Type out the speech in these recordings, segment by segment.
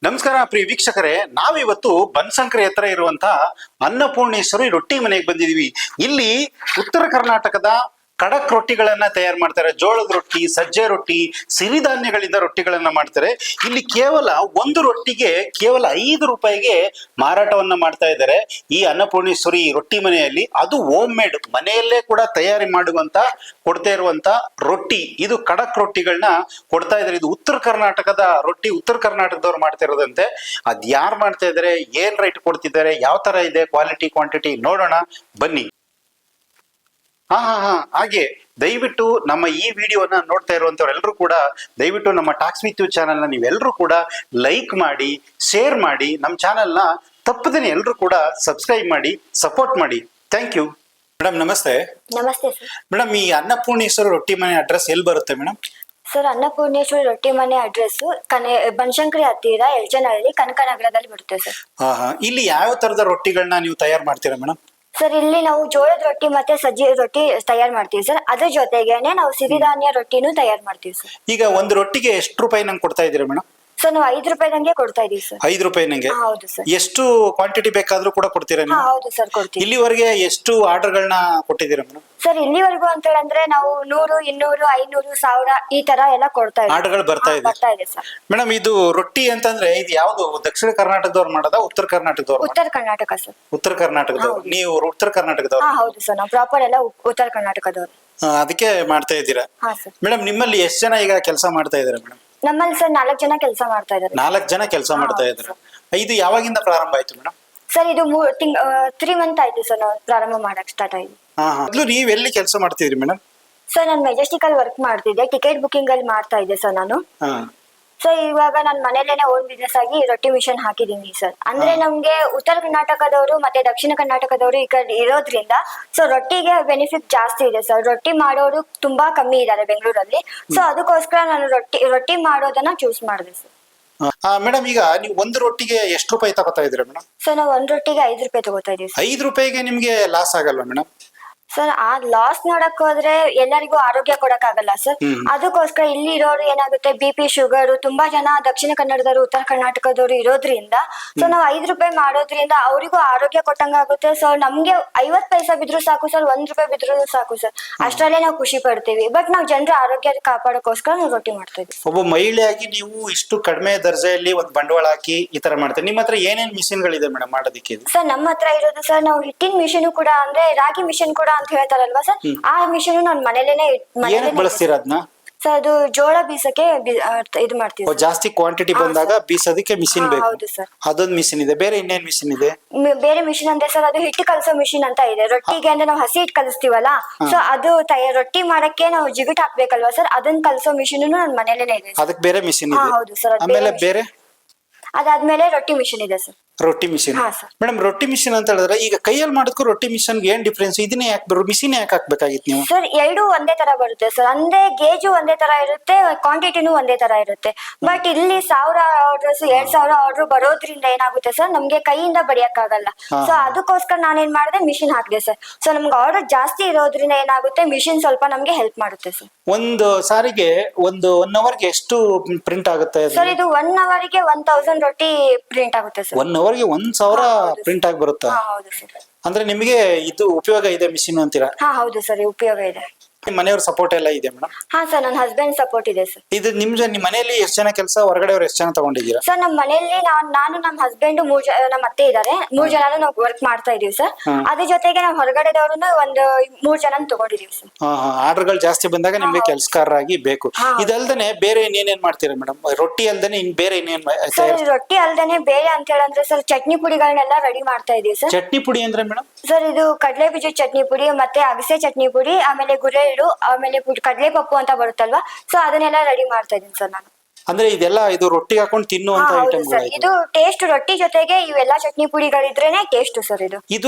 ನಮಸ್ಕಾರ ಪ್ರಿಯ ವೀಕ್ಷಕರೇ, ನಾವಿವತ್ತು ಬನಶಂಕರಿ ಹತ್ರ ಇರುವಂತಹ ಅನ್ನಪೂರ್ಣೇಶ್ವರಿ ರೊಟ್ಟಿ ಮನೆಗೆ ಬಂದಿದೀವಿ. ಇಲ್ಲಿ ಉತ್ತರ ಕರ್ನಾಟಕದ ಖಡಕ್ ರೊಟ್ಟಿಗಳನ್ನ ತಯಾರು ಮಾಡ್ತಾರೆ. ಜೋಳದ ರೊಟ್ಟಿ, ಸಜ್ಜೆ ರೊಟ್ಟಿ, ಸಿರಿಧಾನ್ಯಗಳಿಂದ ರೊಟ್ಟಿಗಳನ್ನ ಮಾಡ್ತಾರೆ. ಇಲ್ಲಿ ಕೇವಲ ಒಂದು ರೊಟ್ಟಿಗೆ ಕೇವಲ 5 ರೂಪಾಯಿಗೆ ಮಾರಾಟವನ್ನ ಮಾಡ್ತಾ ಇದ್ದಾರೆ ಈ ಅನ್ನಪೂರ್ಣೇಶ್ವರಿ ರೊಟ್ಟಿ ಮನೆಯಲ್ಲಿ. ಅದು ಹೋಮ್ ಮೇಡ್, ಮನೆಯಲ್ಲೇ ಕೂಡ ತಯಾರಿ ಮಾಡುವಂತ ಕೊಡ್ತಾ ಇರುವಂತ ರೊಟ್ಟಿ. ಇದು ಖಡಕ್ ರೊಟ್ಟಿಗಳನ್ನ ಕೊಡ್ತಾ ಇದ್ದಾರೆ. ಇದು ಉತ್ತರ ಕರ್ನಾಟಕದ ರೊಟ್ಟಿ, ಉತ್ತರ ಕರ್ನಾಟಕದವ್ರು ಮಾಡ್ತಾ ಇರೋದಂತೆ. ಅದ್ ಯಾರು ಮಾಡ್ತಾ ಇದ್ದಾರೆ, ಏನ್ ರೇಟ್ ಕೊಡ್ತಿದ್ದಾರೆ, ಯಾವ ತರ ಇದೆ ಕ್ವಾಲಿಟಿ ಕ್ವಾಂಟಿಟಿ ನೋಡೋಣ ಬನ್ನಿ. ಹಾಗೆ ದಯವಿಟ್ಟು ನಮ್ಮ ಈ ವಿಡಿಯೋನ ನೋಡ್ತಾ ಇರುವಂತವ್ರೆಲ್ಲರೂ ಕೂಡ ದಯವಿಟ್ಟು ನಮ್ಮ ಟಾಕ್ಸ್ ವಿತ್ ಯು ಚಾನೆಲ್ ನ ನೀವೆಲ್ಲರೂ ಕೂಡ ಲೈಕ್ ಮಾಡಿ, ಶೇರ್ ಮಾಡಿ, ನಮ್ಮ ಚಾನೆಲ್ ನ ತಪ್ಪದೇನೆ ಎಲ್ಲರೂ ಕೂಡ ಸಬ್ಸ್ಕ್ರೈಬ್ ಮಾಡಿ, ಸಪೋರ್ಟ್ ಮಾಡಿ. Thank you. ಮೇಡಮ್ ನಮಸ್ತೆ. ನಮಸ್ತೆ ಸರ್. ಮೇಡಮ್, ಈ ಅನ್ನಪೂರ್ಣೇಶ್ವರಿ ರೊಟ್ಟಿ ಮನೆ ಅಡ್ರೆಸ್ ಎಲ್ಲಿ ಬರುತ್ತೆ ಮೇಡಮ್? ಸರ್, ಅನ್ನಪೂರ್ಣೇಶ್ವರಿ ರೊಟ್ಟಿ ಮನೆ ಅಡ್ರೆಸ್ ಬನಶಂಕರಿ ಹತ್ತಿರ ಎಲ್ಚನಹಳ್ಳಿ, ಕನಕನಗರದಲ್ಲಿ ಬರುತ್ತೆ ಸರ್. ಇಲ್ಲಿ ಯಾವ ತರದ ರೊಟ್ಟಿಗಳನ್ನ ನೀವು ತಯಾರು ಮಾಡ್ತೀರಾ ಮೇಡಮ್? ಸರ್, ಇಲ್ಲಿ ನಾವು ಜೋಳದ ರೊಟ್ಟಿ ಮತ್ತೆ ಸಜ್ಜೆ ರೊಟ್ಟಿ ತಯಾರು ಮಾಡ್ತೀವಿ ಸರ್. ಅದ್ರ ಜೊತೆಗೇನೆ ನಾವು ಸಿರಿಧಾನ್ಯ ರೊಟ್ಟಿನೂ ತಯಾರು ಮಾಡ್ತೀವಿ ಸರ್. ಈಗ ಒಂದು ರೊಟ್ಟಿಗೆ ಎಷ್ಟು ರೂಪಾಯಿ ನಂಗೆ ಕೊಡ್ತಾ ಇದ್ದೀರಾ ಮೇಡಮ್? ಸರ್, ನಾವು 5 ರೂಪಾಯಿದಂಗೆ ಕೊಡ್ತಾ ಇದೀವಿ ಸರ್. 5 ರೂಪಾಯಿ ನಂಗೆ? ಹೌದು ಸರ್. ಎಷ್ಟು ಕ್ವಾಂಟಿಟಿ ಬೇಕಾದ್ರೂ ಕೂಡ ಕೊಡ್ತೀರಾ ನೀವು? ಹೌದು ಸರ್, ಕೊಡ್ತೀವಿ. ಇಲ್ಲಿವರೆಗೆ ಎಷ್ಟು ಆರ್ಡರ್ಗಳನ್ನ ಕೊಟ್ಟಿದ್ದೀರಾ ಮೇಡಮ್? ಸರ್, ಇಲ್ಲಿವರೆಗೂ ಅಂತ ಹೇಳಂದ್ರೆ ನಾವು 100, 200, 500, 1000 ಈ ತರ ಎಲ್ಲ ಕೊಡ್ತಾ ಇದ್ದೀವಿ. ಆರ್ಡರ್ಗಳು ಬರ್ತಾ ಇದೆ ಸರ್. ಮೇಡಮ್, ಇದು ರೊಟ್ಟಿ ಅಂತಂದ್ರೆ ಇದು ಯಾವ್ದು, ದಕ್ಷಿಣ ಕರ್ನಾಟಕದವ್ರು ಮಾಡೋದಾ, ಉತ್ತರ ಕರ್ನಾಟಕದವ್ರು? ಉತ್ತರ ಕರ್ನಾಟಕ ಸರ್. ಉತ್ತರ ಕರ್ನಾಟಕದವ್ರು. ನೀವು ಉತ್ತರ ಕರ್ನಾಟಕದವ್ರು? ಹೌದು ಸರ್, ನಾವು ಪ್ರಾಪರ್ ಎಲ್ಲ ಉತ್ತರ ಕರ್ನಾಟಕದವ್ರು. ಅದಕ್ಕೆ ಮಾಡ್ತಾ ಇದ್ದೀರಾ? ಹಾ ಸರ್. ಮೇಡಮ್, ನಿಮ್ಮಲ್ಲಿ ಎಷ್ಟು ಜನ ಈಗ ಕೆಲಸ ಮಾಡ್ತಾ ಇದಾರೆ ಮೇಡಮ್? ನಮ್ಮಲ್ಲಿ ಸರ್ 4 ಜನ ಕೆಲಸ ಮಾಡ್ತಾ ಇದ್ದಾರೆ. 4 ಜನ ಕೆಲಸ ಮಾಡ್ತಾ ಇದ್ದಾರೆ. ಇದು ಯಾವಾಗಿಂದ ಪ್ರಾರಂಭ ಆಯ್ತು ಮೇಡಮ್? ಸರ್, ಇದು 3 ಮಂತ್ ಆಯ್ತು ಸರ್ ನಾವು ಪ್ರಾರಂಭ ಮಾಡಕ್ ಸ್ಟಾರ್ಟ್ ಆಯ್ತು. ಮೊದಲು ನೀವ್ ಎಲ್ಲಿ ಕೆಲಸ ಮಾಡ್ತಿದ್ರಿ ಮೇಡಮ್? ಸರ್, ನಾನು ಮೆಜೆಸ್ಟಿಕ್ ಅಲ್ಲಿ ವರ್ಕ್ ಮಾಡ್ತಿದ್ದೆ, ಟಿಕೆಟ್ ಬುಕಿಂಗ್ ಅಲ್ಲಿ ಮಾಡ್ತಾ ಇದ್ದೆ ಸರ್ ನಾನು. ಸರ್, ಇವಾಗ ನಾನು ಮನೇಲೇನೆ ಓನ್ ಬಿಸ್ನೆಸ್ ಆಗಿ ರೊಟ್ಟಿ ಮಿಷನ್ ಹಾಕಿದೀನಿ ಸರ್. ಅಂದ್ರೆ ನಮ್ಗೆ ಉತ್ತರ ಕರ್ನಾಟಕದವರು ಮತ್ತೆ ದಕ್ಷಿಣ ಕರ್ನಾಟಕದವರು ಈ ಕಡೆ ಇರೋದ್ರಿಂದ ಸೊ ರೊಟ್ಟಿಗೆ ಬೆನಿಫಿಟ್ ಜಾಸ್ತಿ ಇದೆ ಸರ್. ರೊಟ್ಟಿ ಮಾಡೋರು ತುಂಬಾ ಕಮ್ಮಿ ಇದ್ದಾರೆ ಬೆಂಗಳೂರಲ್ಲಿ. ಸೊ ಅದಕ್ಕೋಸ್ಕರ ನಾನು ರೊಟ್ಟಿ ಮಾಡೋದನ್ನ ಚೂಸ್ ಮಾಡಿದೆ ಸರ್. ಮೇಡಮ್, ಈಗ ನೀವು ಒಂದು ರೊಟ್ಟಿಗೆ ಎಷ್ಟು ರೂಪಾಯಿ ತಗೋತಾ ಇದ್ದೀರಾ ಮೇಡಮ್? ಸರ್, ನಾವು 1 ರೊಟ್ಟಿಗೆ 5 ರೂಪಾಯಿ ತಗೋತಾ ಇದೀವಿ. 5 ರೂಪಾಯಿಗೆ ನಿಮ್ಗೆ ಲಾಸ್ ಆಗಲ್ವಾ ಮೇಡಮ್? ಸರ್, ಆ ಲಾಸ್ ನೋಡಕ್ ಹೋದ್ರೆ ಎಲ್ಲರಿಗೂ ಆರೋಗ್ಯ ಕೊಡಕ್ ಆಗಲ್ಲ ಸರ್. ಅದಕ್ಕೋಸ್ಕರ ಇಲ್ಲಿ ಇರೋರು ಏನಾಗುತ್ತೆ, BP, ಶುಗರ್, ತುಂಬಾ ಜನ ದಕ್ಷಿಣ ಕನ್ನಡದವರು, ಉತ್ತರ ಕರ್ನಾಟಕದವರು ಇರೋದ್ರಿಂದ ಸೊ ನಾವು 5 ರೂಪಾಯಿ ಮಾಡೋದ್ರಿಂದ ಅವರಿಗೂ ಆರೋಗ್ಯ ಕೊಟ್ಟಂಗಾಗುತ್ತೆ. ಸೊ ನಮ್ಗೆ 50 ಪೈಸಾ ಬಿದ್ರು ಸಾಕು ಸರ್, 1 ರೂಪಾಯಿ ಬಿದ್ರು ಸಾಕು ಸರ್, ಅಷ್ಟರಲ್ಲೇ ನಾವು ಖುಷಿ ಪಡ್ತೀವಿ. ಬಟ್ ನಾವು ಜನರ ಆರೋಗ್ಯ ಕಾಪಾಡೋಕೋಸ್ಕರ ನಾವು ರೊಟ್ಟಿ ಮಾಡ್ತಾ ಇದ್ದೀವಿ. ಒಬ್ಬ ಮಹಿಳೆಯಾಗಿ ನೀವು ಇಷ್ಟು ಕಡಿಮೆ ದರ್ಜೆಯಲ್ಲಿ ಒಂದು ಬಂಡವಾಳ ಹಾಕಿ ಈ ತರ ಮಾಡ್ತೀವಿ. ನಿಮ್ಮ ಹತ್ರ ಏನೇನ್ ಮಿಷಿನ್ ಗಳಿದೆ ಮೇಡಮ್ ಮಾಡೋದಕ್ಕೆ? ಸರ್, ನಮ್ಮ ಹತ್ರ ಇರೋದು ಸರ್, ನಾವು ಹಿಟ್ಟಿನ ಮಿಷಿನ್ ಕೂಡ, ಅಂದ್ರೆ ರಾಗಿ ಮಿಷಿನ್ ಕೂಡ ಅಂತ ಹೇಳ್ತಾರಲ್ವಾ ಸರ್, ಆ ಮಿಷಿನ್ ನಾನು ಮನೇಲೇನೆ ಬಳಸ್ತೀರ ಅದನ್ನ? ಸರ್, ಅದು ಜೋಳ ಬೀಸಕ್ಕೆ ಇದು ಮಾಡ್ತೀವಿ. ಜಾಸ್ತಿ ಕ್ವಾಂಟಿಟಿ ಬಂದಾಗ ಬೀಸೋದಕ್ಕೆ ಮಿಷಿನ್ ಬೇಕು? ಹೌದು ಸರ್. ಅದೊಂದು ಮಿಷಿನ್ ಇದೆ. ಬೇರೆ ಇನ್ನೇನ್ ಮಿಷಿನ್ ಇದೆ? ಬೇರೆ ಮಿಷಿನ್ ಅಂದ್ರೆ ಸರ್, ಅದು ಹಿಟ್ಟು ಕಲಸೋ ಮಿಷಿನ್ ಅಂತ ಇದೆ. ರೊಟ್ಟಿಗೆ ಅಂದ್ರೆ ನಾವು ಹಸಿ ಹಿಟ್ಟು ಕಲಿಸ್ತೀವಲ್ಲ, ಸೊ ಅದು ರೊಟ್ಟಿ ಮಾಡಕ್ಕೆ ನಾವು ಜಿಗುಟ್ ಹಾಕ್ಬೇಕಲ್ವಾ ಸರ್, ಅದನ್ನ ಕಲಸೋ ಮಿಷಿನ್ ನನ್ನ ಮನೇಲೇನೆ ಇದೆ. ಅದಕ್ಕೆ ಬೇರೆ ಮಿಷಿನ್ ಇದೆ? ಹೌದು ಸರ್. ಆಮೇಲೆ ಬೇರೆ ಅದಾದ್ಮೇಲೆ ರೊಟ್ಟಿ ಮಿಷಿನ್ ಇದೆ ಸರ್. ರೊಟ್ಟಿ ಮಿಷಿನ್. ಮೇಡಮ್, ರೊಟ್ಟಿ ಮಿಷಿನ್ ಅಂತ ಹೇಳಿದ್ರೆ ಈಗ ಕೈಯಲ್ಲಿ ಮಾಡೋದಕ್ಕೂ ರೊಟ್ಟಿ ಮಿಷನ್ ಏನ್ ಡಿಫ್ರೆನ್ಸ್? ಇದನ್ನೇ ಯಾಕೆ ಮಿಷಿನ್ ಯಾಕೆ ಹಾಕ್ಬೇಕಾಗಿತ್ತು ನೀವು? ಸರ್, 2 ಒಂದೇ ತರ ಬರುತ್ತೆ ಸರ್. ಅಂದ್ರೆ ಗೇಜು ಒಂದೇ ತರ ಇರುತ್ತೆ, ಕ್ವಾಂಟಿಟಿನೂ ಒಂದೇ ತರ ಇರುತ್ತೆ. ಬಟ್ ಇಲ್ಲಿ 1000 ಆರ್ಡರ್ಸ್, 2000 ಆರ್ಡರ್ ಬರೋದ್ರಿಂದ ಏನಾಗುತ್ತೆ ಸರ್, ನಮ್ಗೆ ಕೈಯಿಂದ ಬಡಿಯಕ್ ಆಗಲ್ಲ. ಸೊ ಅದಕ್ಕೋಸ್ಕರ ನಾನೇನ್ ಮಾಡಿದೆ, ಮಿಷಿನ್ ಹಾಕಿದೆ ಸರ್. ಸೊ ನಮ್ಗೆ ಆರ್ಡರ್ ಜಾಸ್ತಿ ಇರೋದ್ರಿಂದ ಏನಾಗುತ್ತೆ, ಮಿಷಿನ್ ಸ್ವಲ್ಪ ನಮ್ಗೆ ಹೆಲ್ಪ್ ಮಾಡುತ್ತೆ ಸರ್. ಒಂದು ಸಾರಿಗೆ ಒಂದು 1 ಅವರ್ಗೆ ಎಷ್ಟು ಪ್ರಿಂಟ್ ಆಗುತ್ತೆ ಸರ್? ಇದು 1 ಅವರ್ಗೆ 1000 ರೊಟ್ಟಿ ಪ್ರಿಂಟ್ ಆಗುತ್ತೆ ಸರ್. 1 ಅವರ್ಗೆ 1000 ಪ್ರಿಂಟ್ ಆಗಿ ಬರುತ್ತಾ? ಹೌದು ಸರ್. ಅಂದ್ರೆ ನಿಮಗೆ ಇದು ಉಪಯೋಗ ಇದೆ ಮಿಷಿನ್ ಅಂತೀರಾ? ಹೌದು ಸರ್, ಉಪಯೋಗ ಇದೆ. ಮನೆಯವ್ರ ಸಪೋರ್ಟ್ ಎಲ್ಲ ಇದೆ ಮೇಡಮ್? ಸರ್, ನನ್ನ ಹಸ್ಬೆಂಡ್ ಸಪೋರ್ಟ್ ಇದೆ ಸರ್. ಇದು ನಿಮ್ ಮನೆಯಲ್ಲಿ ಎಷ್ಟು ಜನ ಕೆಲಸ, ಹೊರಗಡೆ ಅವ್ರು ಎಷ್ಟು ಜನ ತಗೊಂಡಿದ್ದೀರಾ? ಸರ್, ನಮ್ಮ ಮನೆಯಲ್ಲಿ ನಾನು, ನಮ್ಮ ಹಸ್ಬೆಂಡ್, 3 ನಮ್ಮ ಅತ್ತೆ ಇದಾರೆ. 3 ಜನ ನಾವು ವರ್ಕ್ ಮಾಡ್ತಾ ಇದೀವಿ ಸರ್. ಅದ್ರ ಜೊತೆಗೆ ನಾವು ಹೊರಗಡೆದವ್ರನ್ನ ಒಂದು 3 ಜನ ತಗೊಂಡಿದೀವಿ ಸರ್. ಆರ್ಡರ್ಗಳು ಜಾಸ್ತಿ ಬಂದಾಗ ನಿಮ್ಗೆ ಕೆಲಸಗಾರರಾಗಿ ಬೇಕು. ಇದಲ್ದೇನೆ ಬೇರೆ ಇನ್ನೇನೇನ್ ಮಾಡ್ತೀರಾ ಮೇಡಮ್? ರೊಟ್ಟಿ ಅಲ್ದೇನೆ ಇನ್ ಬೇರೆ ಇನ್ನೇನ್? ಸರ್, ರೊಟ್ಟಿ ಅಲ್ದೇನೆ ಬೇರೆ ಅಂತ ಹೇಳಂದ್ರೆ ಸರ್, ಚಟ್ನಿ ಪುಡಿಗಳನ್ನೆಲ್ಲ ರೆಡಿ ಮಾಡ್ತಾ ಇದೀವಿ ಸರ್. ಚಟ್ನಿ ಪುಡಿ ಅಂದ್ರೆ ಮೇಡಮ್? ಸರ್, ಇದು ಕಡಲೆ ಬೀಜ ಚಟ್ನಿ ಪುಡಿ, ಮತ್ತೆ ಅಗಸೆ ಚಟ್ನಿ ಪುಡಿ, ಆಮೇಲೆ ಗುರೆಳ್ಳು, ಆಮೇಲೆ ಕಡಲೆ ಪಪ್ಪು ಅಂತ ಬರುತ್ತಲ್ವಾ, ಸೊ ಅದನ್ನೆಲ್ಲ ರೆಡಿ ಮಾಡ್ತಾ ಇದೀನಿ ಸರ್ ನಾನು. ಅಂದ್ರೆ ಇದೆಲ್ಲ ಇದು ರೊಟ್ಟಿ ಹಾಕೊಂಡು ತಿನ್ನುವಂತ ಐಟಮ್? ಇದು ಟೇಸ್ಟ್, ರೊಟ್ಟಿ ಜೊತೆಗೆ ಇವೆಲ್ಲ ಚಟ್ನಿ ಪುಡಿಗಳಿದ್ರೇನೆ ಟೇಸ್ಟ್ ಸರ್.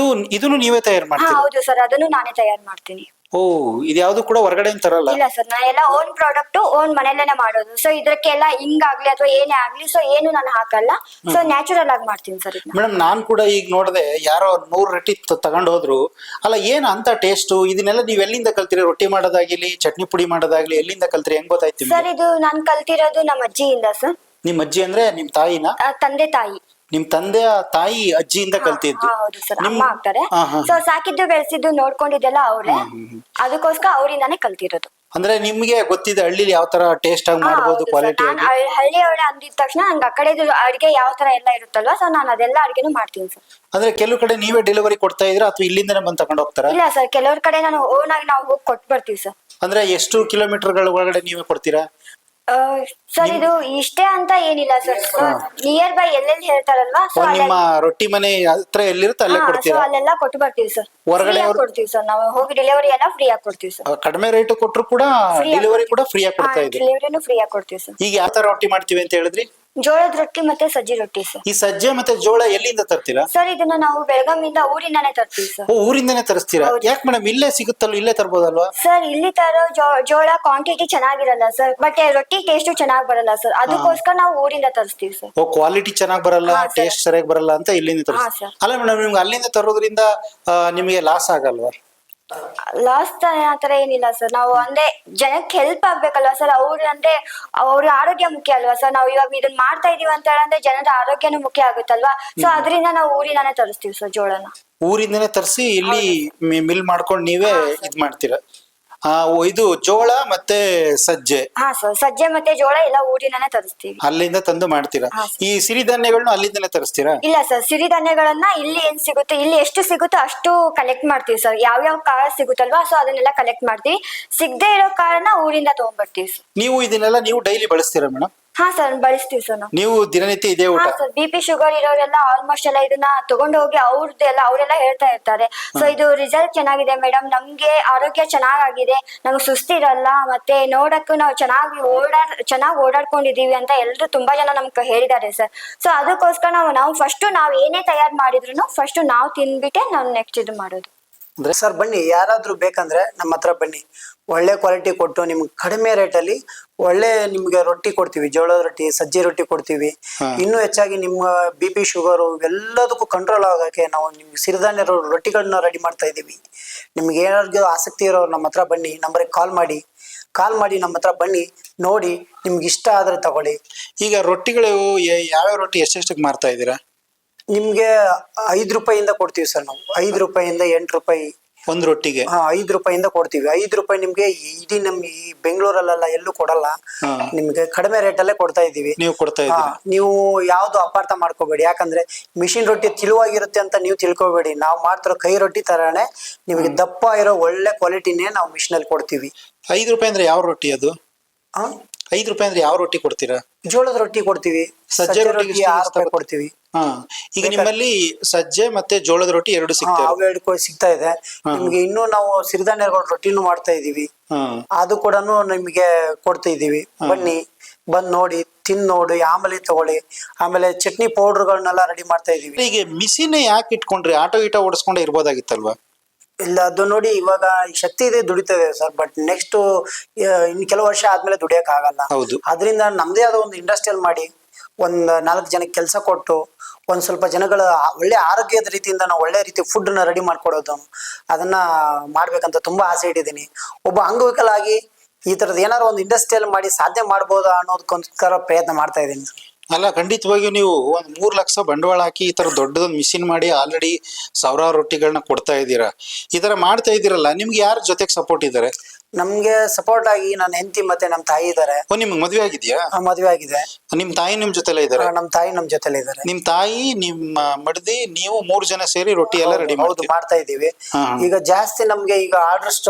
ಇದನ್ನು ನೀವೇ ತಯಾರು ಮಾಡ್ತೀರಾ? ಹೌದು ಸರ್, ಅದನ್ನು ನಾನೇ ತಯಾರು ಮಾಡ್ತೀನಿ. ಓ, ಇದ್ಯಾವ್ದು ಕೂಡ ಹೊರಗಡೆ ತರಲ್ಲ? ಇಲ್ಲ ಸರ್, ನಾನು ಎಲ್ಲ ಓನ್ ಪ್ರಾಡಕ್ಟ್ ಓನ್ ಮನೇಲೇನೆ ಮಾಡೋದು. ಸೊ ಇದಕ್ಕೆಲ್ಲ ಹಿಂಗಾಗ್ಲಿ ಅಥವಾ ಏನೇ ಆಗ್ಲಿ ಸೊ ಏನು ನಾನು ಹಾಕಲ್ಲ. ಸೊ ನ್ಯಾಚುರಲ್ ಆಗಿ ಮಾಡ್ತೀನಿ ಸರ್. ಮೇಡಮ್, ನಾನ್ ಕೂಡ ಈಗ ನೋಡಿದೆ, ಯಾರೋ 100 ರೊಟ್ಟಿ ತಗೊಂಡ್ ಹೋದ್ರು. ಅಲ್ಲ, ಏನ್ ಅಂತ ಟೇಸ್ಟ್? ಇದನ್ನೆಲ್ಲ ನೀವ್ ಎಲ್ಲಿಂದ ಕಲ್ತಿರಿ? ರೊಟ್ಟಿ ಮಾಡೋದಾಗ್ಲಿ, ಚಟ್ನಿ ಪುಡಿ ಮಾಡೋದಾಗ್ಲಿ ಎಲ್ಲಿಂದ ಕಲ್ತಿರಿ? ಹೆಂಗ್ ಗೊತ್ತಾಯ್ತು ಸರ್? ಇದು ನಾನ್ ಕಲ್ತಿರೋದು ನಮ್ಮ ಅಜ್ಜಿಯಿಂದ ಸರ್. ನಿಮ್ ಅಜ್ಜಿ ಅಂದ್ರೆ ನಿಮ್ ತಾಯಿನ? ತಂದೆ ತಾಯಿ. ನಿಮ್ ತಂದೆಯ ತಾಯಿ ಅಜ್ಜಿಯಿಂದ ಕಲ್ತಿದ್ದು? ಹೌದು ಸರ್, ಅಮ್ಮ ಆಗ್ತಾರೆ. ಹಾ, ಹಾ. ಸೊ ಸಾಕಿದ್ದು ಬೆಳೆಸಿದ್ದು ನೋಡ್ಕೊಂಡಿದ್ದೆಲ್ಲ ಅವ್ರೆ, ಅದಕ್ಕೋಸ್ಕರ ಅವ್ರಿಂದಾನೇ ಕಲ್ತಿರೋದು. ಅಂದ್ರೆ ನಿಮ್ಗೆ ಗೊತ್ತಿದೆ ಹಳ್ಳಿಲಿ ಯಾವ ತರ ಟೇಸ್ಟ್ ಆಗಿ ಮಾಡ್ಬೋದು, ಕ್ವಾಲಿಟಿ ಆಗಿ? ಹಳ್ಳಿ ಅವಳೆ ಅಂದಿದ ತಕ್ಷಣ ನಂಗೆ ಆ ಕಡೆ ಅಡ್ಗೆ ಯಾವ ತರ ಎಲ್ಲ ಇರುತ್ತಲ್ವಾ, ಸೊ ನಾನು ಅದೆಲ್ಲ ಅಡ್ಗೆನೂ ಮಾಡ್ತೀನಿ ಸರ್. ಅಂದ್ರೆ ಕೆಲವು ಕಡೆ ನೀವೇ ಡೆಲಿವರಿ ಕೊಡ್ತಾ ಇದ್ರ ಅಥವಾ ಇಲ್ಲಿಂದನೇ ಬಂದು ತಗೊಂಡು ಹೋಗ್ತಾರಾ? ಇಲ್ಲ ಸರ್, ಕೆಲವ್ರ ಕಡೆ ನಾನು ಓನ್ ಆಗಿ ನಾವು ಹೋಗಿ ಕೊಟ್ಟು ಬರ್ತೀವಿ ಸರ್. ಅಂದ್ರೆ ಎಷ್ಟು ಕಿಲೋಮೀಟರ್ಗಳ ಒಳಗಡೆ ನೀವೇ ಕೊಡ್ತೀರಾ? ಸರ್ ಇದು ಇಷ್ಟೇ ಅಂತ ಏನಿಲ್ಲ ಸರ್, ನಿಯರ್ ಬೈ ಎಲ್ಲೆಲ್ಲಿ ಹೇಳ್ತಾರಲ್ವಾ, ಸೊ ನಿಮ್ಮ ರೊಟ್ಟಿ ಮನೆ ಹತ್ರ ಎಲ್ಲಿರುತ್ತೆ ಅಲ್ಲೇ ಕೊಡ್ತೀರಾ? ಅಲ್ಲೆಲ್ಲ ಕೊಟ್ಟು ಬರ್ತೀವಿ ಸರ್. ಹೊರಗಡೆ ಕೊಡ್ತೀವಿ ಸರ್, ನಾವು ಹೋಗಿ ಡೆಲಿವರಿ ಎಲ್ಲ ಫ್ರೀ ಆಗಿ ಕೊಡ್ತೀವಿ ಸರ್. ಕಡಿಮೆ ರೇಟ್ ಕೊಟ್ರು ಕೂಡ ಡೆಲಿವರಿ ಕೂಡ ಫ್ರೀ ಆಗಿ ಕೊಡ್ತಾ ಇದ್ದೀವಿ. ಡೆಲಿವರಿನೂ ಫ್ರೀ ಆಗಿ ಕೊಡ್ತೀವಿ ಸರ್. ಈಗ ಯಾವ ತರ ರೊಟ್ಟಿ ಮಾಡ್ತೀವಿ ಅಂತ ಹೇಳಿದ್ರಿ? ಜೋಳದ ರೊಟ್ಟಿ ಮತ್ತೆ ಸಜ್ಜಿ ರೊಟ್ಟಿ ಸರ್. ಈ ಸಜ್ಜೆ ಮತ್ತೆ ಜೋಳ ಎಲ್ಲಿಂದ ತರ್ತೀರಾ ಸರ್? ಇದನ್ನ ನಾವು ಬೆಳಗಾವಿಯಿಂದ ಊರಿಂದಾನೇ ತರ್ತೀವಿ ಸರ್. ಓ, ಊರಿಂದಾನೇ ತರಿಸ್ತೀರಾ? ಯಾಕೆ ಮೇಡಮ್, ಇಲ್ಲೇ ಸಿಗುತ್ತಲ್ಲ, ಇಲ್ಲೇ ತರ್ಬೋದಲ್ವಾ? ಸರ್ ಇಲ್ಲಿ ತರೋ ಜೋಳ ಕ್ವಾಂಟಿಟಿ ಚೆನ್ನಾಗಿರಲ್ಲ ಸರ್, ಬಟ್ ರೊಟ್ಟಿ ಟೇಸ್ಟ್ ಚೆನ್ನಾಗಿ ಬರಲ್ಲ ಸರ್, ಅದಕ್ಕೋಸ್ಕರ ನಾವು ಊರಿಂದ ತರಿಸ್ತೀವಿ ಸರ್. ಓ, ಕ್ವಾಲಿಟಿ ಚೆನ್ನಾಗಿ ಬರಲ್ಲ, ಟೇಸ್ಟ್ ಸರಿಯಾಗಿ ಬರಲ್ಲ ಅಂತ ಇಲ್ಲಿಂದ ತರಿಸ್ತೀವಿ. ಅಲ್ಲ ಮೇಡಮ್, ನಿಮ್ಗೆ ಅಲ್ಲಿಂದ ತರೋದ್ರಿಂದ ನಿಮಗೆ ಲಾಸ್ ಆಗಲ್ವಾ? ಲಾಸ್ ಆತರ ಏನಿಲ್ಲ ಸರ್, ನಾವು ಅಂದ್ರೆ ಜನಕ್ಕೆ ಹೆಲ್ಪ್ ಆಗ್ಬೇಕಲ್ವಾ ಸರ್. ಅವ್ರ ಆರೋಗ್ಯ ಮುಖ್ಯ ಅಲ್ವಾ ಸರ್. ನಾವು ಇವಾಗ ಇದನ್ನ ಮಾಡ್ತಾ ಇದೀವಿ ಅಂತ ಹೇಳಂದ್ರೆ ಜನರ ಆರೋಗ್ಯನೂ ಮುಖ್ಯ ಆಗುತ್ತಲ್ವಾ, ಸೊ ಅದರಿಂದ ನಾವು ಊರಿಂದಾನೇ ತರಿಸ್ತೀವಿ ಸರ್ ಜೋಳನ. ಊರಿಂದಾನೇ ತರಿಸಿ ಇಲ್ಲಿ ಮಿಲ್ ಮಾಡ್ಕೊಂಡು ನೀವೇ ಇದ್ ಮಾಡ್ತೀರಾ? ಇದು ಜೋಳ ಮತ್ತೆ ಸಜ್ಜೆ? ಹಾ ಸರ್, ಸಜ್ಜೆ ಮತ್ತೆ ಜೋಳ ಎಲ್ಲ ಊರಿನಾನೇ ತರಿಸ್ತೀವಿ. ಅಲ್ಲಿಂದ ತಂದು ಮಾಡ್ತೀರಾ? ಈ ಸಿರಿಧಾನ್ಯಗಳನ್ನ ಅಲ್ಲಿಂದನೇ ತರಿಸ್ತೀರಾ? ಇಲ್ಲ ಸರ್, ಸಿರಿಧಾನ್ಯಗಳನ್ನ ಇಲ್ಲಿ ಏನ್ ಸಿಗುತ್ತೆ, ಇಲ್ಲಿ ಎಷ್ಟು ಸಿಗುತ್ತೋ ಅಷ್ಟು ಕಲೆಕ್ಟ್ ಮಾಡ್ತೀವಿ ಸರ್. ಯಾವ್ಯಾವ ಕಾಳ ಸಿಗುತ್ತಲ್ವಾ, ಸೊ ಅದನ್ನೆಲ್ಲ ಕಲೆಕ್ಟ್ ಮಾಡ್ತೀವಿ. ಸಿಗದೆ ಇರೋ ಕಾಳನ್ನ ಊರಿಂದ ತಗೊಂಡ್ಬರ್ತೀವಿ ಸರ್. ನೀವು ಇದನ್ನೆಲ್ಲ ನೀವು ಡೈಲಿ ಬಳಸ್ತೀರಾ ಮೇಡಮ್? ಹಾ ಸರ್, ಬಳಸ್ತೀವಿ ಸರ್ ನಾವು. ನೀವು ದಿನನಿತ್ಯ ಇದೇ ಊಟ? ಸರ್, BP ಶುಗರ್ ಇರೋರೆಲ್ಲ ಆಲ್ಮೋಸ್ಟ್ ಎಲ್ಲ ಇದನ್ನ ತಗೊಂಡು ಹೋಗಿ ಅವರೆಲ್ಲ ಹೇಳ್ತಾ ಇರ್ತಾರೆ, ಸೊ ಇದು ರಿಸಲ್ಟ್ ಚೆನ್ನಾಗಿದೆ ಮೇಡಮ್, ನಮ್ಗೆ ಆರೋಗ್ಯ ಚೆನ್ನಾಗಿದೆ, ನಮ್ಗೆ ಸುಸ್ತಿರಲ್ಲ, ಮತ್ತೆ ನೋಡಕ್ಕೂ ನಾವು ಚೆನ್ನಾಗಿ ಓಡಾಡ್ಕೊಂಡಿದೀವಿ ಅಂತ ಎಲ್ರು ತುಂಬಾ ಜನ ನಮ್ಗೆ ಹೇಳಿದ್ದಾರೆ ಸರ್. ಸೊ ಅದಕ್ಕೋಸ್ಕರ ನಾವು ಫಸ್ಟ್ ನಾವ್ ಏನೇ ತಯಾರು ಮಾಡಿದ್ರು ಫಸ್ಟ್ ನಾವು ತಿಂದ್ಬಿಟ್ಟೆ ನಾವು ನೆಕ್ಸ್ಟ್ ಇದು ಮಾಡೋದು. ಅಂದ್ರೆ ಸರ್ ಬನ್ನಿ, ಯಾರಾದ್ರೂ ಬೇಕಂದ್ರೆ ನಮ್ಮ ಹತ್ರ ಬನ್ನಿ, ಒಳ್ಳೆ ಕ್ವಾಲಿಟಿ ಕೊಟ್ಟು ನಿಮ್ಗೆ ಕಡಿಮೆ ರೇಟಲ್ಲಿ ಒಳ್ಳೆ ನಿಮ್ಗೆ ರೊಟ್ಟಿ ಕೊಡ್ತೀವಿ. ಜೋಳದ ರೊಟ್ಟಿ, ಸಜ್ಜಿ ರೊಟ್ಟಿ ಕೊಡ್ತೀವಿ. ಇನ್ನೂ ಹೆಚ್ಚಾಗಿ ನಿಮ್ಮ BP ಶುಗರು ಎಲ್ಲದಕ್ಕೂ ಕಂಟ್ರೋಲ್ ಆಗೋಕೆ ನಾವು ನಿಮ್ಗೆ ಸಿರಿಧಾನ್ಯ ರೊಟ್ಟಿಗಳನ್ನ ರೆಡಿ ಮಾಡ್ತಾ ಇದ್ದೀವಿ. ನಿಮ್ಗೆ ಏನಾದ್ರು ಆಸಕ್ತಿ ಇರೋರು ನಮ್ಮ ಹತ್ರ ಬನ್ನಿ, ನಂಬರ್ಗೆ ಕಾಲ್ ಮಾಡಿ ನಮ್ಮ ಹತ್ರ ಬನ್ನಿ, ನೋಡಿ ನಿಮ್ಗೆ ಇಷ್ಟ ಆದ್ರೆ ತಗೊಳ್ಳಿ. ಈಗ ರೊಟ್ಟಿಗಳು ಯಾವ್ಯಾವ ರೊಟ್ಟಿ ಎಷ್ಟೆಷ್ಟಕ್ಕೆ ಮಾರ್ತಾ ಇದ್ದೀರಾ? ನಿಮ್ಗೆ 5 ರೂಪಾಯಿಂದ ಕೊಡ್ತೀವಿ ಸರ್ ನಾವು. 5 ರೂಪಾಯಿಂದ 8 ರೂಪಾಯಿ ಒಂದು ರೊಟ್ಟಿಗೆ? 5 ರೂಪಾಯಿಂದ ಕೊಡ್ತೀವಿ. 5 ರೂಪಾಯಿ ನಿಮ್ಗೆ ಇಡೀ ನಮ್ ಈ ಬೆಂಗಳೂರಲ್ಲೆಲ್ಲ ಎಲ್ಲೂ ಕೊಡಲ್ಲ, ನಿಮ್ಗೆ ಕಡಿಮೆ ರೇಟಲ್ಲೇ ಕೊಡ್ತಾ ಇದೀವಿ. ನೀವು ಕೊಡ್ತಾ ಇದ್ದೀರಾ? ನೀವು ಯಾವ್ದು ಅಪಾರ್ಥ ಮಾಡ್ಕೋಬೇಡಿ, ಯಾಕಂದ್ರೆ ಮಿಷಿನ್ ರೊಟ್ಟಿ ತಿಳುವಾಗಿರುತ್ತೆ ಅಂತ ನೀವು ತಿಳ್ಕೊಬೇಡಿ. ನಾವು ಮಾಡ್ತಿರೋ ಕೈ ರೊಟ್ಟಿ ತರಾನೇ ನಿಮಗೆ ದಪ್ಪ ಇರೋ ಒಳ್ಳೆ ಕ್ವಾಲಿಟಿನೇ ನಾವು ಮಿಷಿನ್ ಅಲ್ಲಿ ಕೊಡ್ತೀವಿ. 5 ರೂಪಾಯಿ ಅಂದ್ರೆ ಯಾವ ರೊಟ್ಟಿ ಅದು? 5 ರೂಪಾಯಿ ಅಂದ್ರೆ ಯಾವ ರೊಟ್ಟಿ ಕೊಡ್ತೀರಾ? ಜೋಳದ ರೊಟ್ಟಿ ಕೊಡ್ತೀವಿ, ಸಜ್ಜೆ ರೊಟ್ಟಿ 6 ರೂಪಾಯಿ ಕೊಡ್ತೀವಿ. ಈಗ ನಿಮ್ಮಲ್ಲಿ ಸಜ್ಜೆ ಮತ್ತೆ ಜೋಳದ ರೊಟ್ಟಿ ಎರಡು ಸಿಗ್ತಾ ಇದೆ. ನಿಮ್ಗೆ ಇನ್ನೂ ನಾವು ಸಿರಿಧಾನ್ಯಗಳ ರೊಟ್ಟಿನೂ ಮಾಡ್ತಾ ಇದೀವಿ, ಅದು ಕೂಡ ನಿಮ್ಗೆ ಕೊಡ್ತಾ ಇದೀವಿ. ಬನ್ನಿ, ಬಂದ್ ನೋಡಿ, ನೋಡಿ, ಆಮೇಲೆ ತಗೊಳ್ಳಿ. ಆಮೇಲೆ ಚಟ್ನಿ ಪೌಡರ್ಗಳನ್ನೆಲ್ಲ ರೆಡಿ ಮಾಡ್ತಾ ಇದೀವಿ. ಈಗ ಮಿಷಿನ್ ಯಾಕೆ ಇಟ್ಕೊಂಡ್ರಿ? ಆಟೋ ಓಡಿಸ್ಕೊಂಡೆ ಇರ್ಬೋದಾಗಿತ್ತಲ್ವಾ? ಇಲ್ಲ, ಅದು ನೋಡಿ ಇವಾಗ ಶಕ್ತಿ ಇದೆ, ದುಡಿತದೆ ಸರ್, ಬಟ್ ನೆಕ್ಸ್ಟ್ ಇನ್ ಕೆಲವು ವರ್ಷ ಆದ್ಮೇಲೆ ದುಡಿಯಕ್ ಆಗಲ್ಲ. ಅದರಿಂದ ನಮ್ದೇ ಆದ ಒಂದು ಇಂಡಸ್ಟ್ರಿಯಲ್ ಮಾಡಿ ಒಂದ್ 4 ಜನಕ್ಕೆ ಕೆಲಸ ಕೊಟ್ಟು ಒಂದ್ ಸ್ವಲ್ಪ ಜನಗಳ ಒಳ್ಳೆ ಆರೋಗ್ಯದ ರೀತಿಯಿಂದ ನಾವು ಒಳ್ಳೆ ರೀತಿ ಫುಡ್ ನ ರೆಡಿ ಮಾಡ್ಕೊಡೋದು, ಅದನ್ನ ಮಾಡ್ಬೇಕಂತ ತುಂಬಾ ಆಸೆ ಇಟ್ಟಿದ್ದೀನಿ. ಒಬ್ಬ ಅಂಗವಿಕಲ ಆಗಿ ಈ ತರದ ಏನಾದ್ರು ಒಂದು ಇಂಡಸ್ಟ್ರಿಯಲ್ ಮಾಡಿ ಸಾಧನೆ ಮಾಡ್ಬೋದಾ ಅನ್ನೋದಕ್ಕೋಸ್ಕರ ಪ್ರಯತ್ನ ಮಾಡ್ತಾ ಇದ್ದೀನಿ. ಅಲ್ಲ, ಖಂಡಿತವಾಗಿಯೂ ನೀವು ಒಂದ್ 3 ಲಕ್ಷ ಬಂಡವಾಳ ಹಾಕಿ ಈ ತರ ದೊಡ್ಡದೊಂದು ಮಿಷಿನ್ ಮಾಡಿ ಆಲ್ರೆಡಿ ಸಾವಿರಾರು ರೊಟ್ಟಿಗಳನ್ನ ಕೊಡ್ತಾ ಇದ್ದೀರಾ. ಈ ತರ ಮಾಡ್ತಾ ಇದ್ದೀರಲ್ಲ, ನಿಮ್ಗೆ ಯಾರ ಜೊತೆಗೆ ಸಪೋರ್ಟ್ ಇದ್ದಾರೆ? ನಮ್ಗೆ ಸಪೋರ್ಟ್ ಆಗಿ ನನ್ನ ಹೆಂಡತಿ ಮತ್ತೆ ನಮ್ ತಾಯಿ ಇದಾರೆ. ನಿಮ್ಗೆ ಮದ್ವೆ ಆಗಿದ್ಯಾ? ಮದ್ವೆ ಆಗಿದೆ. ನಿಮ್ ತಾಯಿ ನಿಮ್ ಜೊತೆಲೇ ಇದಾರೆ? ನಮ್ ತಾಯಿ ನಮ್ ಜೊತೆಲೇ ಇದಾರೆ. ನಿಮ್ ತಾಯಿ, ನಿಮ್ಮ ಮಡದಿ, ನೀವು 3 ಜನ ಸೇರಿ ರೊಟ್ಟಿ ಎಲ್ಲ ರೆಡಿ ಮಾಡ್ತಾ ಇದೀವಿ. ಈಗ ಜಾಸ್ತಿ ನಮ್ಗೆ ಈಗ ಆರ್ಡರ್ಸ್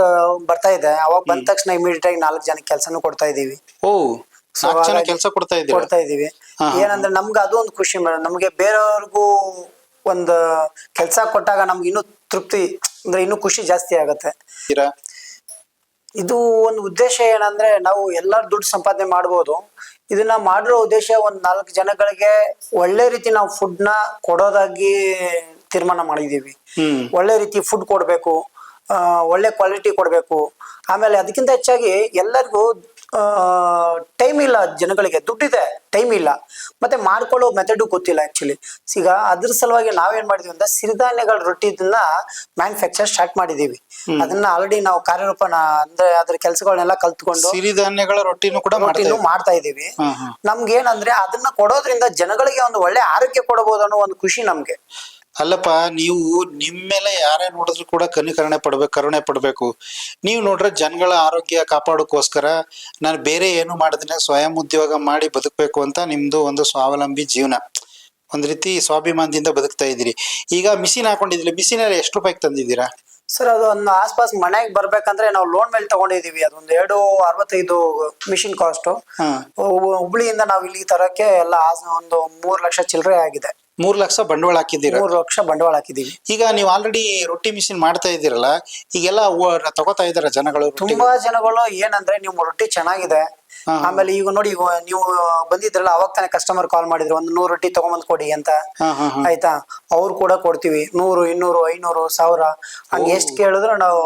ಬರ್ತಾ ಇದೆ, ಅವಾಗ ಬಂದ ತಕ್ಷಣ ಇಮಿಡಿಯೇಟ್ ಆಗಿ 4 ಜನಕ್ಕೆ ಕೆಲಸನೂ ಕೊಡ್ತಾ ಇದೀವಿ. 4 ಜನ ಕೆಲಸ ಕೊಡ್ತಾ ಇದೀವಿ. ಏನಂದ್ರೆ ನಮ್ಗೆ ಅದು ಒಂದು ಖುಷಿ ಮೇಡಮ್. ನಮ್ಗೆ ಬೇರೆಯವ್ರಿಗೂ ಒಂದು ಕೆಲಸ ಕೊಟ್ಟಾಗ ನಮ್ಗೆ ಇನ್ನೂ ತೃಪ್ತಿ ಅಂದ್ರೆ ಇನ್ನೂ ಖುಷಿ ಜಾಸ್ತಿ ಆಗತ್ತೆ. ಇದು ಒಂದು ಉದ್ದೇಶ ಏನಂದ್ರೆ ನಾವು ಎಲ್ಲಾರು ದುಡ್ಡು ಸಂಪಾದನೆ ಮಾಡ್ಬೋದು. ಇದನ್ನ ಮಾಡಿರೋ ಉದ್ದೇಶ ಒಂದ್ 4 ಜನಗಳಿಗೆ ಒಳ್ಳೆ ರೀತಿ ನಾವು ಫುಡ್ ನ ಕೊಡೋದಾಗಿ ತೀರ್ಮಾನ ಮಾಡಿದೀವಿ. ಒಳ್ಳೆ ರೀತಿ ಫುಡ್ ಕೊಡ್ಬೇಕು, ಒಳ್ಳೆ ಕ್ವಾಲಿಟಿ ಕೊಡ್ಬೇಕು. ಆಮೇಲೆ ಅದಕ್ಕಿಂತ ಹೆಚ್ಚಾಗಿ ಎಲ್ಲರಿಗೂ ಟೈಮ್ ಇಲ್ಲ ಜನಗಳಿಗೆ, ದುಡ್ಡಿದೆ ಟೈಮ್ ಇಲ್ಲ, ಮತ್ತೆ ಮಾಡ್ಕೊಳ್ಳೋ ಮೆಥಡು ಗೊತ್ತಿಲ್ಲ ಆಕ್ಚುಲಿ. ಈಗ ಅದ್ರ ಸಲುವಾಗಿ ನಾವೇನ್ ಮಾಡಿದೀವಿ ಅಂದ್ರೆ ಸಿರಿಧಾನ್ಯಗಳ ರೊಟ್ಟಿದನ್ನ ಮ್ಯಾನುಫ್ಯಾಕ್ಚರ್ ಸ್ಟಾರ್ಟ್ ಮಾಡಿದೀವಿ. ಅದನ್ನ ಆಲ್ರೆಡಿ ನಾವು ಕಾರ್ಯರೂಪನ ಅಂದ್ರೆ ಅದ್ರ ಕೆಲಸಗಳನ್ನೆಲ್ಲ ಕಲ್ತ್ಕೊಂಡು ಸಿರಿಧಾನ್ಯಗಳ ರೊಟ್ಟಿನೂ ಕೂಡ ಮಾಡ್ತಾ ಇದೀವಿ. ನಮ್ಗೆ ಏನಂದ್ರೆ ಅದನ್ನ ಕೊಡೋದ್ರಿಂದ ಜನಗಳಿಗೆ ಒಂದು ಒಳ್ಳೆ ಆರೋಗ್ಯ ಕೊಡಬಹುದು ಅನ್ನೋ ಒಂದು ಖುಷಿ ನಮ್ಗೆ. ಅಲ್ಲಪ್ಪ, ನೀವು ನಿಮ್ಮ ಮೇಲೆ ಯಾರೇ ನೋಡಿದ್ರು ಕೂಡ ಕರುಣೆ ಪಡ್ಬೇಕು. ನೀವು ನೋಡ್ರೆ ಜನಗಳ ಆರೋಗ್ಯ ಕಾಪಾಡೋಕ್ಕೋಸ್ಕರ ನಾನು ಬೇರೆ ಏನು ಮಾಡಿದ್ರೆ ಸ್ವಯಂ ಉದ್ಯೋಗ ಮಾಡಿ ಬದುಕಬೇಕು ಅಂತ ನಿಮ್ದು ಒಂದು ಸ್ವಾವಲಂಬಿ ಜೀವನ, ಒಂದ್ ರೀತಿ ಸ್ವಾಭಿಮಾನದಿಂದ ಬದುಕ್ತಾ ಇದ್ದೀರಿ. ಈಗ ಮಿಷಿನ್ ಹಾಕೊಂಡಿದ್ರಿ, ಮಿಷಿನಲ್ಲಿ ಎಷ್ಟು ರೂಪಾಯಿಗೆ ತಂದಿದ್ದೀರಾ? ಸರ್ ಅದು ಒಂದು ಆಸ್ಪಾಸ್ ಮನೆಗೆ ಬರ್ಬೇಕಂದ್ರೆ ನಾವು ಲೋನ್ ಮೇಲೆ ತಗೊಂಡಿದೀವಿ. ಅದೊಂದು 265 ಮಿಷಿನ್ ಕಾಸ್ಟ್. ಹುಬ್ಳಿಯಿಂದ ನಾವು ಇಲ್ಲಿ ತರಕ್ಕೆ ಎಲ್ಲ ಒಂದು 3 ಲಕ್ಷ ಚಿಲ್ಲರೆ ಆಗಿದೆ. 3 ಲಕ್ಷ ಬಂಡವಾಳ ಹಾಕಿದ್ದೀರಾ? 3 ಲಕ್ಷ ಬಂಡವಾಳ ಹಾಕಿದೀವಿ. ಈಗ ನೀವು ಆಲ್ರೆಡಿ ರೊಟ್ಟಿ ಮಿಷಿನ್ ಮಾಡ್ತಾ ಇದ್ದೀರಲ್ಲ, ಈಗೆಲ್ಲ ತಗೋತಾ ಇದಾರೆ ಜನಗಳು? ತುಂಬಾ ಜನಗಳು ಏನಂದ್ರೆ ನಿಮ್ಮ ರೊಟ್ಟಿ ಚೆನ್ನಾಗಿದೆ, ಆಮೇಲೆ ಈಗ ನೋಡಿ ನೀವು ಬಂದಿದ್ರಲ್ಲ ಅವಾಗ ತಾನೇ ಕಸ್ಟಮರ್ ಕಾಲ್ ಮಾಡಿದ್ರು, ಒಂದು 100 ರೊಟ್ಟಿ ತಗೊಂಬಂದ್ ಕೊಡಿ ಅಂತ. ಆಯ್ತಾ, ಅವ್ರು ಕೂಡ ಕೊಡ್ತೀವಿ. 100, 200, 500, 1000 ಹಂಗೆ ಎಷ್ಟು ಕೇಳಿದ್ರು ನಾವು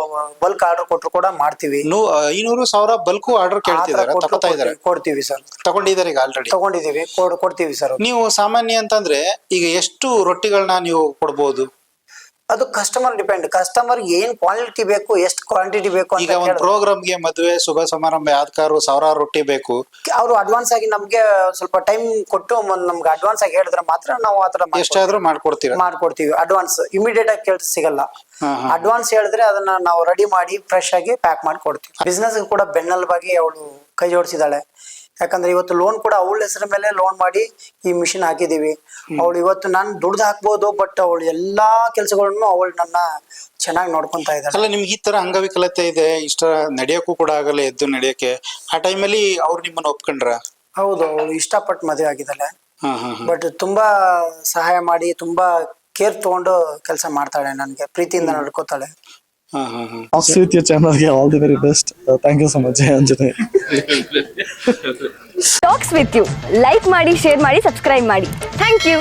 ಬಲ್ಕ್ ಆರ್ಡರ್ ಕೊಟ್ರು ಕೂಡ ಮಾಡ್ತೀವಿ. 500, 1000 ಬಲ್ಕು ಆರ್ಡರ್ ಕೇಳ್ತಿದ್ದಾರೆ, ಕೊಡ್ತೀವಿ ಸರ್. ತಗೊಂಡಿದ್ದಾರೆ ಈಗ ಆಲ್ರೆಡಿ? ತಗೊಂಡಿದೀವಿ, ಕೊಡ್ತೀವಿ ಸರ್. ನೀವು ಸಾಮಾನ್ಯ ಅಂತಂದ್ರೆ ಈಗ ಎಷ್ಟು ರೊಟ್ಟಿಗಳನ್ನ ನೀವು ಕೊಡ್ಬೋದು? ಅದು ಕಸ್ಟಮರ್ ಡಿಪೆಂಡ್. ಕಸ್ಟಮರ್ ಏನ್ ಕ್ವಾಲಿಟಿ ಬೇಕು, ಎಷ್ಟು ಕ್ವಾಂಟಿಟಿ ಬೇಕು. ಈಗ ಒಂದು ಪ್ರೋಗ್ರಾಮ್ಗೆ, ಮದುವೆ ಶುಭ ಸಮಾರಂಭ ಯಾವ್ದಾರು 1000 ರೊಟ್ಟಿ ಬೇಕು, ಅವರು ಅಡ್ವಾನ್ಸ್ ಆಗಿ ನಮ್ಗೆ ಸ್ವಲ್ಪ ಟೈಮ್ ಕೊಟ್ಟು ನಮ್ಗೆ ಅಡ್ವಾನ್ಸ್ ಆಗಿ ಹೇಳಿದ್ರೆ ಮಾತ್ರ ನಾವು ಆತರ ಎಷ್ಟಾದ್ರೂ ಮಾಡ್ಕೊಡ್ತೀವಿ. ಅಡ್ವಾನ್ಸ್ ಇಮಿಡಿಯೇಟ್ ಆಗಿ ಕೇಳಿ ಸಿಗಲ್ಲ. ಅಡ್ವಾನ್ಸ್ ಹೇಳಿದ್ರೆ ಅದನ್ನ ನಾವು ರೆಡಿ ಮಾಡಿ ಫ್ರೆಶ್ ಆಗಿ ಪ್ಯಾಕ್ ಮಾಡಿ ಕೊಡ್ತೀವಿ. ಬಿಸ್ನೆಸ್ ಕೂಡ ಬೆನ್ನೆಲುಬಾಗಿ ಅವಳು ಕೈ ಜೋಡಿಸಿದಾಳೆ. ಯಾಕಂದ್ರೆ ಇವತ್ತು ಲೋನ್ ಕೂಡ ಅವಳ ಹೆಸರ ಮೇಲೆ ಲೋನ್ ಮಾಡಿ ಈ ಮಿಷಿನ್ ಹಾಕಿದೀವಿ. ಅವಳು ಇವತ್ತು ನಾನು ದುಡ್ದು ಹಾಕ್ಬೋದು, ಬಟ್ ಅವಳು ಎಲ್ಲಾ ಕೆಲಸಗಳನ್ನು ಅವಳು ನನ್ನ ಚೆನ್ನಾಗಿ ನೋಡ್ಕೊಂತಾ ಇದ್ದಾಳೆ. ಅಲ್ಲ, ನಿಮ್ಗೆ ಈ ತರ ಅಂಗವಿಕಲತೆ ಇದೆ, ಇಷ್ಟ ನಡೆಯೋಕ್ಕೂ ಕೂಡ ಆಗಲ್ಲ, ಎದ್ದು ನಡೆಯಕ್ಕೆ, ಆ ಟೈಮಲ್ಲಿ ಅವ್ರು ನಿಮ್ಮನ್ನ ಒಪ್ಕೊಂಡ್ರ? ಹೌದು, ಅವಳು ಇಷ್ಟಪಟ್ಟು ಮದುವೆ ಆಗಿದ್ದಾಳೆ. ಬಟ್ ತುಂಬಾ ಸಹಾಯ ಮಾಡಿ, ತುಂಬಾ ಕೇರ್ ತಗೊಂಡು ಕೆಲಸ ಮಾಡ್ತಾಳೆ, ನನ್ಗೆ ಪ್ರೀತಿಯಿಂದ ನಡ್ಕೋತಾಳೆ. With your channel, yeah, all the very best. Thank you so much, Anjane. Talks with you. Like ಮಾಡಿ, share ಮಾಡಿ, subscribe ಮಾಡಿ. Thank you.